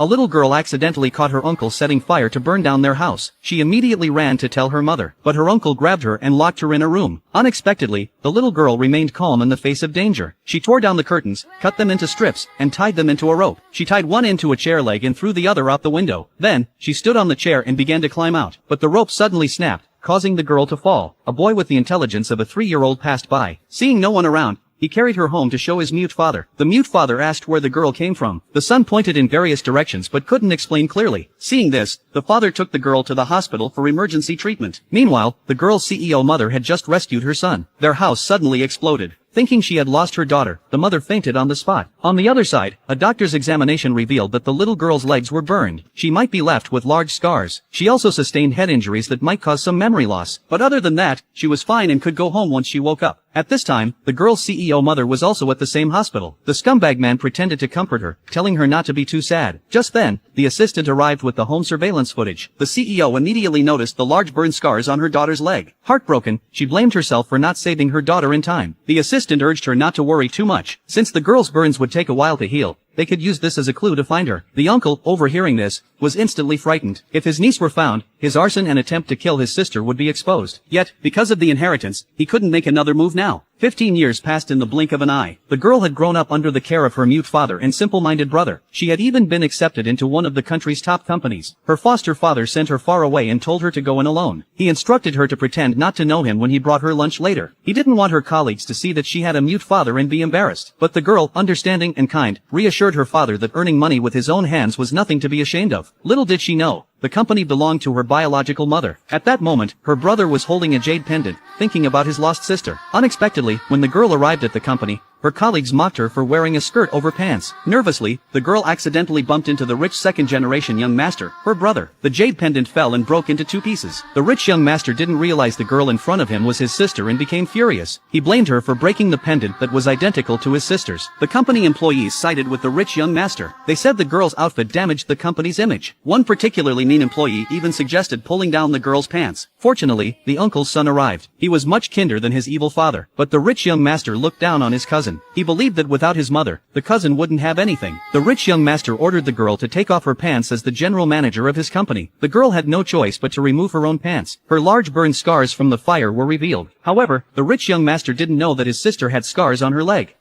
A little girl accidentally caught her uncle setting fire to burn down their house. She immediately ran to tell her mother, but her uncle grabbed her and locked her in a room. Unexpectedly, the little girl remained calm in the face of danger. She tore down the curtains, cut them into strips, and tied them into a rope. She tied one end to a chair leg and threw the other out the window. Then, she stood on the chair and began to climb out. But the rope suddenly snapped, causing the girl to fall. A boy with the intelligence of a 3-year-old passed by. Seeing no one around, he carried her home to show his mute father. The mute father asked where the girl came from. The son pointed in various directions but couldn't explain clearly. Seeing this, the father took the girl to the hospital for emergency treatment. Meanwhile, the girl's CEO mother had just rescued her son. Their house suddenly exploded. Thinking she had lost her daughter, the mother fainted on the spot. On the other side, a doctor's examination revealed that the little girl's legs were burned. She might be left with large scars. She also sustained head injuries that might cause some memory loss. But other than that, she was fine and could go home once she woke up. At this time, the girl's CEO mother was also at the same hospital. The scumbag man pretended to comfort her, telling her not to be too sad. Just then, the assistant arrived with the home surveillance footage. The CEO immediately noticed the large burn scars on her daughter's leg. Heartbroken, she blamed herself for not saving her daughter in time. The assistant urged her not to worry too much. Since the girl's burns would take a while to heal, they could use this as a clue to find her. The uncle, overhearing this, was instantly frightened. If his niece were found, his arson and attempt to kill his sister would be exposed. Yet, because of the inheritance, he couldn't make another move now. 15 years passed in the blink of an eye. The girl had grown up under the care of her mute father and simple-minded brother. She had even been accepted into one of the country's top companies. Her foster father sent her far away and told her to go in alone. He instructed her to pretend not to know him when he brought her lunch later. He didn't want her colleagues to see that she had a mute father and be embarrassed. But the girl, understanding and kind, reassured her father that earning money with his own hands was nothing to be ashamed of. Little did she know, the company belonged to her biological mother. At that moment, her brother was holding a jade pendant, thinking about his lost sister. Unexpectedly, when the girl arrived at the company, her colleagues mocked her for wearing a skirt over pants. Nervously, the girl accidentally bumped into the rich second-generation young master, her brother. The jade pendant fell and broke into 2 pieces. The rich young master didn't realize the girl in front of him was his sister and became furious. He blamed her for breaking the pendant that was identical to his sister's. The company employees sided with the rich young master. They said the girl's outfit damaged the company's image. One particularly mean employee even suggested pulling down the girl's pants. Fortunately, the uncle's son arrived. He was much kinder than his evil father, but the rich young master looked down on his cousin. He believed that without his mother, the cousin wouldn't have anything. The rich young master ordered the girl to take off her pants as the general manager of his company. The girl had no choice but to remove her own pants. Her large burn scars from the fire were revealed. However, the rich young master didn't know that his sister had scars on her leg.